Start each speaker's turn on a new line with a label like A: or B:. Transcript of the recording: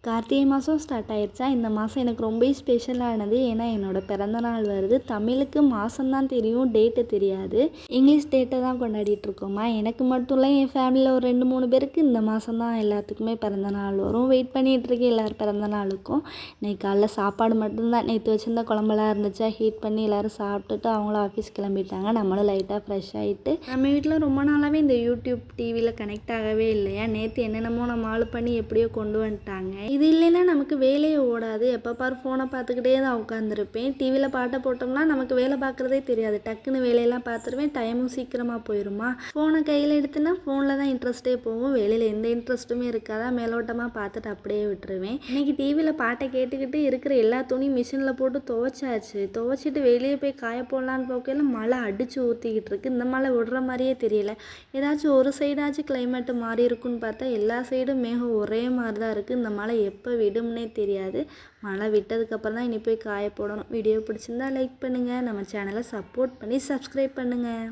A: கார்த்திகை மாதம் ஸ்டார்ட் ஆயிடுச்சா? இந்த மாதம் எனக்கு ரொம்ப ஸ்பெஷலானது. ஏன்னா என்னோட பிறந்தநாள் வருது. தமிழுக்கு மாதம்தான் தெரியும், டேட்டு தெரியாது. இங்கிலீஷ் டேட்டை தான் கொண்டாடிட்டு இருக்கோமா. எனக்கு மட்டும் இல்லை, என் ஃபேமிலியில் ஒரு 2-3 பேருக்கு இந்த மாதம் தான் எல்லாத்துக்குமே பிறந்தநாள் வரும். வெயிட் பண்ணிகிட்ருக்கேன் எல்லோரும் பிறந்தநாளுக்கும். இன்றைக்கி காலைல சாப்பாடு மட்டும்தான். நேற்று வச்சுருந்த குழம்பெல்லாம் இருந்துச்சா, ஹீட் பண்ணி எல்லோரும் சாப்பிட்டுட்டு அவங்களும் ஆஃபீஸ் கிளம்பிட்டாங்க. நம்மளும் லைட்டாக ஃப்ரெஷ் ஆகிட்டு நம்ம வீட்டில் ரொம்ப நாளாகவே இந்த யூடியூப் டிவியில் கனெக்ட் ஆகவே இல்லையா. நேற்று என்னென்னமோ நம்ம ஆள் பண்ணி எப்படியோ கொண்டு வந்துட்டாங்க. இது இல்லைன்னா நமக்கு வேலையே ஓடாது. எப்போ பாரு ஃபோனை பார்த்துக்கிட்டே தான் உட்காந்துருப்பேன். டிவியில் பாட்டை போட்டோம்னா நமக்கு வேலை பார்க்குறதே தெரியாது. டக்குன்னு வேலையெல்லாம் பார்த்துருவேன். டைமும் சீக்கிரமாக போயிடுமா. ஃபோனை கையில் எடுத்துனா ஃபோனில் தான் இன்ட்ரெஸ்ட்டே போகும். வேலையில் எந்த இன்ட்ரெஸ்ட்டுமே இருக்காதா. மேலோட்டமாக பார்த்துட்டு அப்படியே விட்டுருவேன். இன்றைக்கி டிவியில் பாட்டை கேட்டுக்கிட்டு இருக்கிற எல்லா துணியும் மிஷினில் போட்டு துவைச்சாச்சு. துவைச்சிட்டு வெளியே போய் காய போடலான்னு போக்கையில் மழை அடித்து ஊற்றிக்கிட்டு இருக்கு. இந்த மழை விடுற மாதிரியே தெரியல. ஏதாச்சும் ஒரு சைடாச்சும் கிளைமேட்டு மாறி இருக்குன்னு பார்த்தா எல்லா சைடும் மேகம் ஒரே மாதிரி தான் இருக்குது. இந்த மழை எப்போ விடும்னே தெரியாது. மழை விட்டதுக்கப்புறம் தான் இனி போய் காய போடணும். வீடியோ பிடிச்சிருந்தா லைக் பண்ணுங்கள். நம்ம சேனலை சப்போர்ட் பண்ணி சப்ஸ்கிரைப் பண்ணுங்கள்.